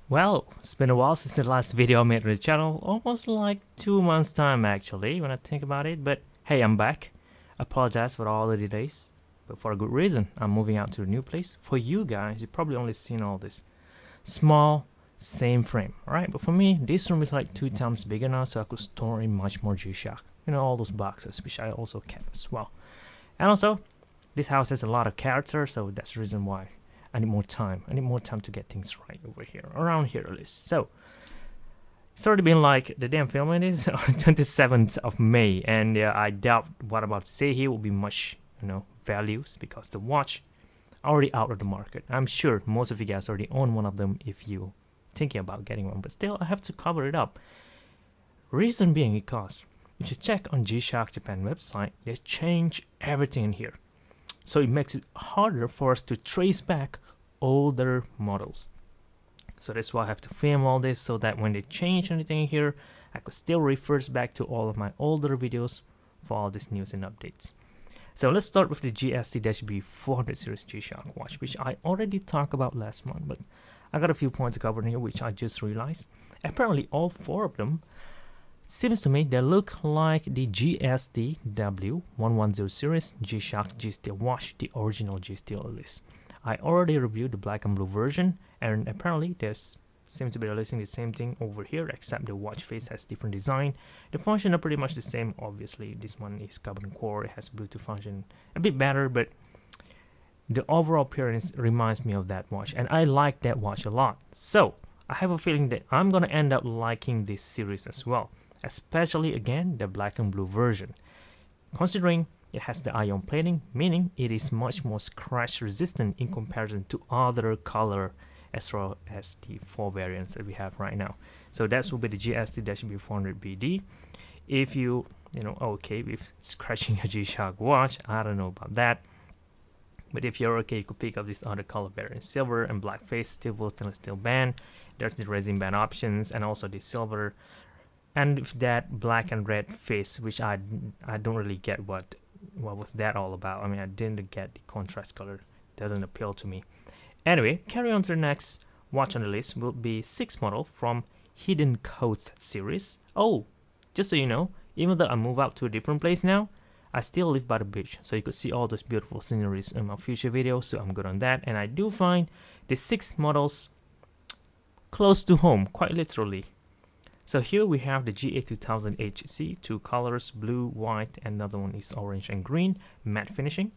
Well, it's been a while since the last video I made on the channel, almost like 2 months time actually, when I think about it, but hey, I'm back. Apologize for all the delays, but for a good reason. I'm moving out to a new place. For you guys, you've probably only seen all this small, same frame, alright? But for me, this room is like 2 times bigger now, so I could store in much more G-Shock. You know, all those boxes, which I also kept as well. And also, this house has a lot of character, so that's the reason why I need more time. I need more time to get things right over here, around here at least. So, it's already been like, the damn filming is on 27th of May, and I doubt what I'm about to say here will be much, values, because the watch already out of the market. I'm sure most of you guys already own one of them if you thinking about getting one, but still I have to cover it up. Reason being because if you check on G-Shock Japan website, they change everything in here. So it makes it harder for us to trace back older models. So that's why I have to film all this, so that when they change anything here, I could still refer back to all of my older videos for all this news and updates. So let's start with the GST-B400 series G-Shock watch, which I already talked about last month, but I got a few points to cover in here, which I just realized. Apparently all four of them, seems to me, they look like the GST W-110 series G-Shock G-Steel watch, the original G-Steel list. I already reviewed the black and blue version, and apparently they seem to be releasing the same thing over here, except the watch face has different design. The function are pretty much the same. Obviously, this one is carbon core, it has Bluetooth function, a bit better, but the overall appearance reminds me of that watch, and I like that watch a lot. So I have a feeling that I'm gonna end up liking this series as well, especially again the black and blue version, considering it has the ion plating, meaning it is much more scratch resistant in comparison to other color as well as the four variants that we have right now. So that will be the GST-B400BD. If you okay with scratching a G-Shock watch, I don't know about that, but if you're okay, you could pick up this other color variant, silver and black face, steel stainless steel band. There's the resin band options, and also the silver, and that black and red face, which I don't really get what was that all about. I mean, I didn't get the contrast color, doesn't appeal to me. Anyway, carry on to the next watch on the list will be 6th model from Hidden Codes series. Oh, just so you know, even though I move out to a different place now, I still live by the beach, so you could see all those beautiful sceneries in my future videos, so I'm good on that. And I do find the 6th models close to home, quite literally. So here we have the GA-2100HC, two colors, blue, white, and another one is orange and green, matte finishing.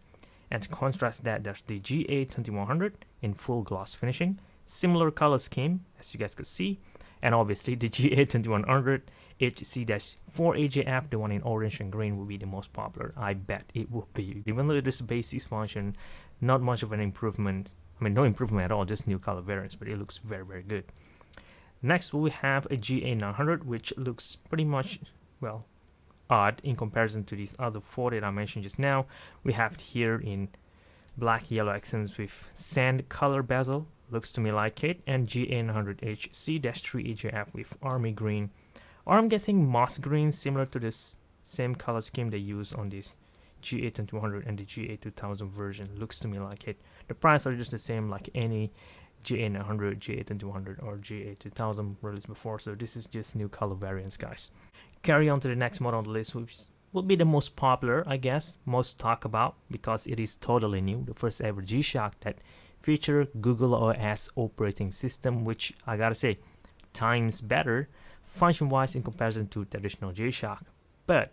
And to contrast that, there's the GA-2100 in full gloss finishing, similar color scheme as you guys could see, and obviously the GA-2100HC-4AJF, the one in orange and green, will be the most popular. I bet it will be, even though it is a basic function, not much of an improvement. I mean, no improvement at all, just new color variants, but it looks very, very good. Next, we have a GA-900, which looks pretty much, well, odd in comparison to these other four that I mentioned just now. We have here in black yellow accents with sand color bezel, looks to me like it, and GA-900HC-3AJF with army green, or I'm guessing moss green, similar to this same color scheme they use on this GA-2100 and the GA-2000 version. Looks to me like it. The price are just the same like any GA-900, GA-2100 or GA-2000 released before, so this is just new color variants, guys. Carry on to the next model on the list, which will be the most popular, I guess, most talked about, because it is totally new, the first ever G-Shock that feature Google OS operating system, which I gotta say, times better function-wise in comparison to traditional G-Shock. But,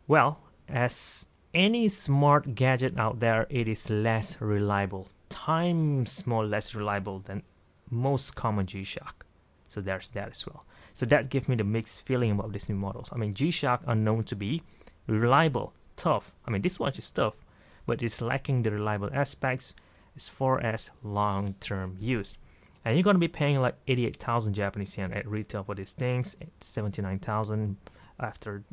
well, as any smart gadget out there, it is less reliable, times more less reliable than most common G-Shock. So there's that as well. So that gives me the mixed feeling about these new models. I mean, G-Shock are known to be reliable, tough. I mean, this watch is tough, but it's lacking the reliable aspects as far as long-term use. And you're going to be paying like 88,000 Japanese yen at retail for these things, 79,000 after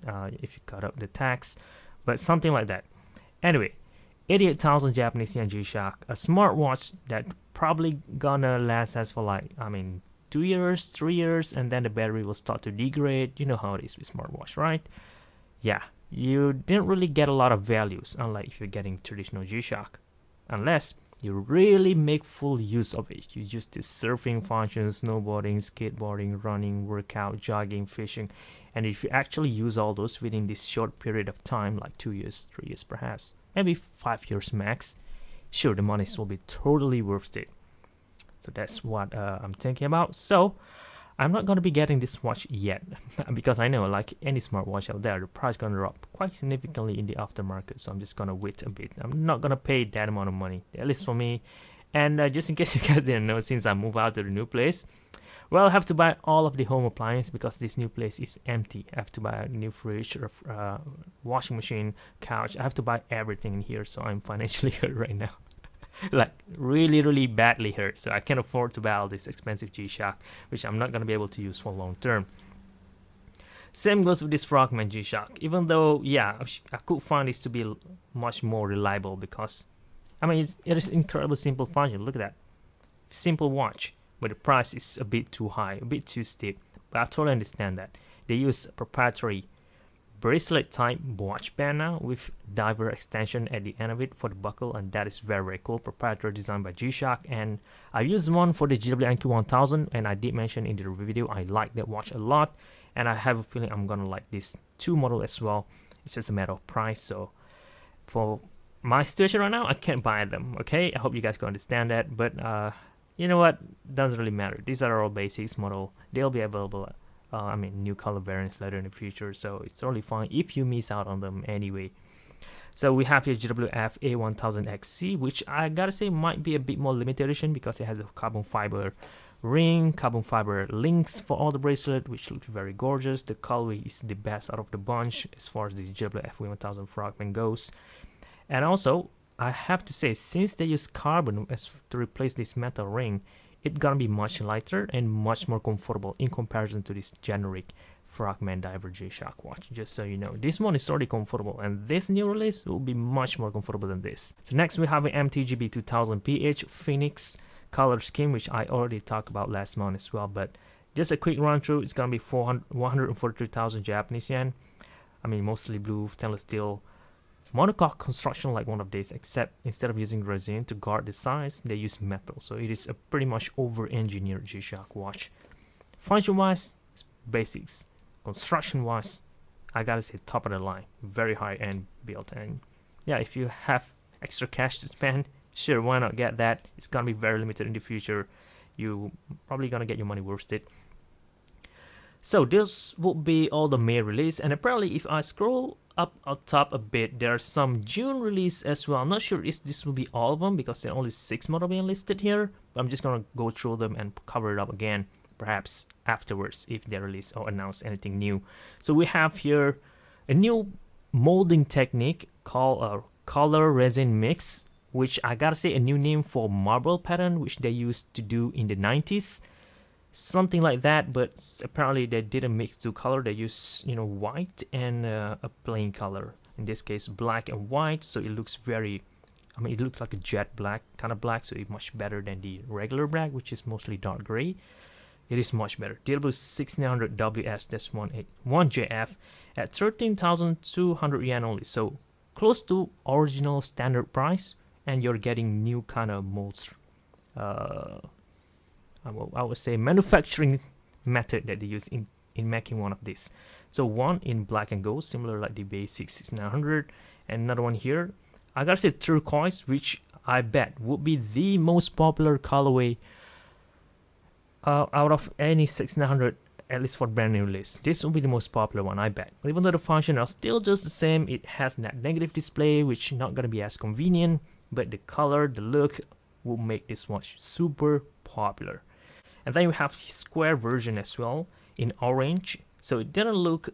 if you cut up the tax, but something like that. Anyway, 88,000 Japanese yen G-Shock, a smartwatch that probably gonna last us for like, 2 years, 3 years, and then the battery will start to degrade. You know how it is with smartwatch, right? Yeah, you didn't really get a lot of values, unlike if you're getting traditional G-Shock. Unless you really make full use of it. You use the surfing function, snowboarding, skateboarding, running, workout, jogging, fishing, and if you actually use all those within this short period of time, like 2 years, 3 years perhaps, maybe 5 years max, sure, the money will be totally worth it. So that's what I'm thinking about. So I'm not going to be getting this watch yet because I know, like any smartwatch out there, the price is going to drop quite significantly in the aftermarket. So I'm just going to wait a bit. I'm not going to pay that amount of money, at least for me. And just in case you guys didn't know, since I moved out to the new place, well, I have to buy all of the home appliance because this new place is empty. I have to buy a new fridge, washing machine, couch. I have to buy everything in here. So I'm financially hurt right now. Like really badly hurt, so I can't afford to buy all this expensive G-Shock, which I'm not going to be able to use for long term. Same goes with this Frogman G-Shock, even though, yeah, I could find this to be much more reliable because, I mean, it is incredibly simple function. Look at that. Simple watch, but the price is a bit too high, a bit too steep. But I totally understand that. They use a proprietary bracelet type watch band now with diver extension at the end of it for the buckle, and that is very cool. Proprietary design by G-Shock, and I used one for the GW-1000, and I did mention in the video I like that watch a lot, and I have a feeling I'm gonna like this 2 model as well. It's just a matter of price. So for my situation right now, I can't buy them. Okay, I hope you guys can understand that, but you know what, doesn't really matter. These are all basics model. They'll be available I mean, new color variants later in the future, so it's totally fine if you miss out on them anyway. So we have here GWF-A1000C, which I gotta say might be a bit more limited edition because it has a carbon fiber ring, carbon fiber links for all the bracelet, which looks very gorgeous. The colorway is the best out of the bunch as far as the GWF-A1000 Frogman goes. And also, I have to say, since they use carbon as to replace this metal ring, it's gonna be much lighter and much more comfortable in comparison to this generic Frogman Diver G-Shock watch. Just so you know, this one is already comfortable, and this new release will be much more comfortable than this. So next we have an MTG-B2000 PH Phoenix color scheme, which I already talked about last month as well, but just a quick run through. It's gonna be 143,000 Japanese yen. I mean, mostly blue stainless steel monocoque construction like one of these, except instead of using resin to guard the size, they use metal. So it is a pretty much over-engineered G-Shock watch. Function-wise, basics. Construction-wise, I gotta say top of the line, very high-end build. And yeah, if you have extra cash to spend, sure, why not get that? It's gonna be very limited in the future. You probably gonna get your money worth it. So this will be all the May release, and apparently if I scroll up top a bit, there's some June release as well. I'm not sure if this will be all of them because there are only 6 models being listed here, but I'm just gonna go through them and cover it up again, perhaps afterwards if they release or announce anything new. So we have here a new molding technique called a color resin mix, which I gotta say a new name for marble pattern, which they used to do in the 90s. Something like that, but apparently they didn't mix 2 color. They use, you know, white and a plain color, in this case black and white, so it looks very, I mean, it looks like a jet black kind of black, so it's much better than the regular black, which is mostly dark gray. It is much better. DW-6900WS-1JF at 13,200 yen only, so close to original standard price, and you're getting new kind of molds, I would say manufacturing method that they use in making one of these. So one in black and gold, similar like the basic 6900, and another one here, I gotta say turquoise, which I bet would be the most popular colorway out of any 6900, at least for brand new release. This will be the most popular one, I bet. Even though the function are still just the same, it has that negative display, which not gonna be as convenient, but the color, the look will make this watch super popular. And then you have the square version as well in orange, so it didn't look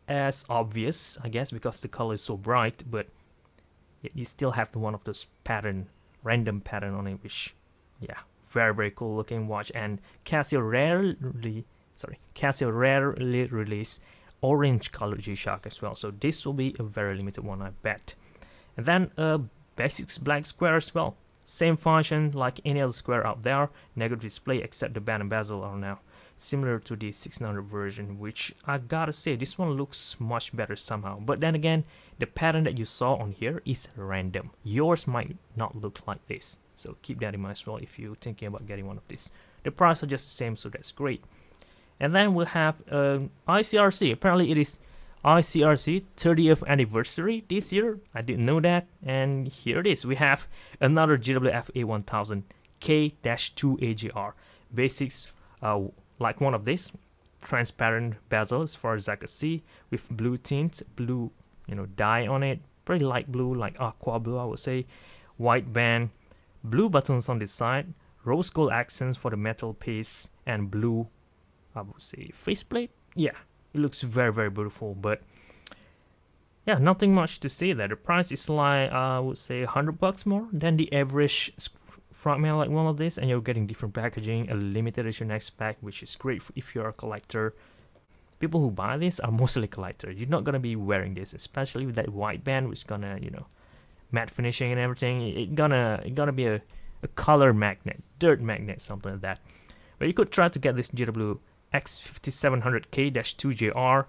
as obvious, I guess, because the color is so bright, but you still have the one of those pattern, random pattern on it, which, yeah, very cool looking watch. And Casio rarely release orange color G-Shock as well, so this will be a very limited one, I bet. And then basics black square as well. Same function like any other square out there, negative display, except the band and bezel are now similar to the 600 version, which I gotta say this one looks much better somehow. But then again, the pattern that you saw on here is random. Yours might not look like this. So keep that in mind as well if you're thinking about getting one of these. The price are just the same, so that's great. And then we'll have ICRC. Apparently it is ICRC 30th anniversary this year. I didn't know that. And here it is. We have another GWF-A1000C-2AJF basics, like one of these. Transparent bezel as far as I could see, with blue tint, blue, dye on it. Pretty light blue, like aqua blue, I would say. White band, blue buttons on this side, rose gold accents for the metal piece, and blue, I would say, faceplate. Yeah, it looks very, very beautiful. But yeah, nothing much to say there. The price is like, I would say, $100 more than the average Frogman like one of these, and you're getting different packaging, a limited edition X pack, which is great if you're a collector. People who buy this are mostly collectors. You're not gonna be wearing this, especially with that white band, which is gonna, matte finishing and everything. It's gonna be a color magnet, dirt magnet, something like that. But you could try to get this GW-5600K-2JR.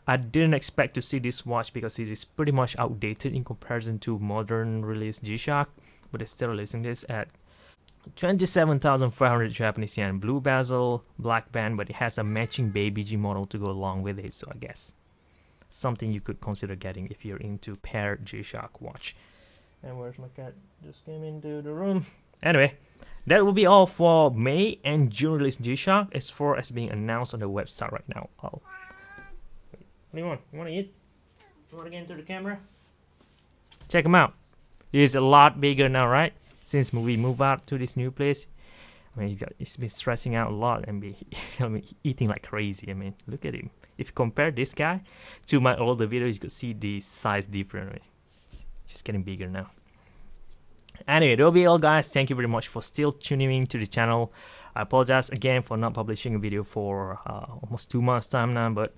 I didn't expect to see this watch because it is pretty much outdated in comparison to modern release G-Shock, but they're still releasing this at 27,500 Japanese yen, blue bezel, black band, but it has a matching baby G model to go along with it, so I guess something you could consider getting if you're into paired G-Shock watch. And where's my cat? Just came into the room. Anyway, that will be all for May and June release G-Shock as far as being announced on the website right now. What do you want? You want to eat? You want to get into the camera? Check him out. He's a lot bigger now, right? Since we move out to this new place. I mean, he's been stressing out a lot and eating like crazy. I mean, look at him. If you compare this guy to my older videos, you could see the size difference. Right? He's getting bigger now. Anyway, that'll be all, guys. Thank you very much for still tuning in to the channel. I apologize again for not publishing a video for almost 2 months time now, but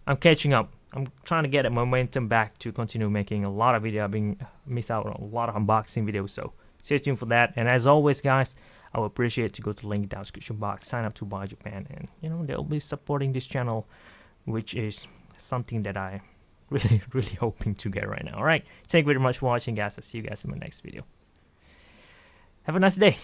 I'm catching up. I'm trying to get a momentum back to continue making a lot of videos. I've been missed out on a lot of unboxing videos, so stay tuned for that. And as always, guys, I would appreciate to go to the link down description box, sign up to Buy Japan, and they'll be supporting this channel, which is something that I really hoping to get right now. All right, thank you very much for watching, guys. I'll see you guys in my next video. Have a nice day.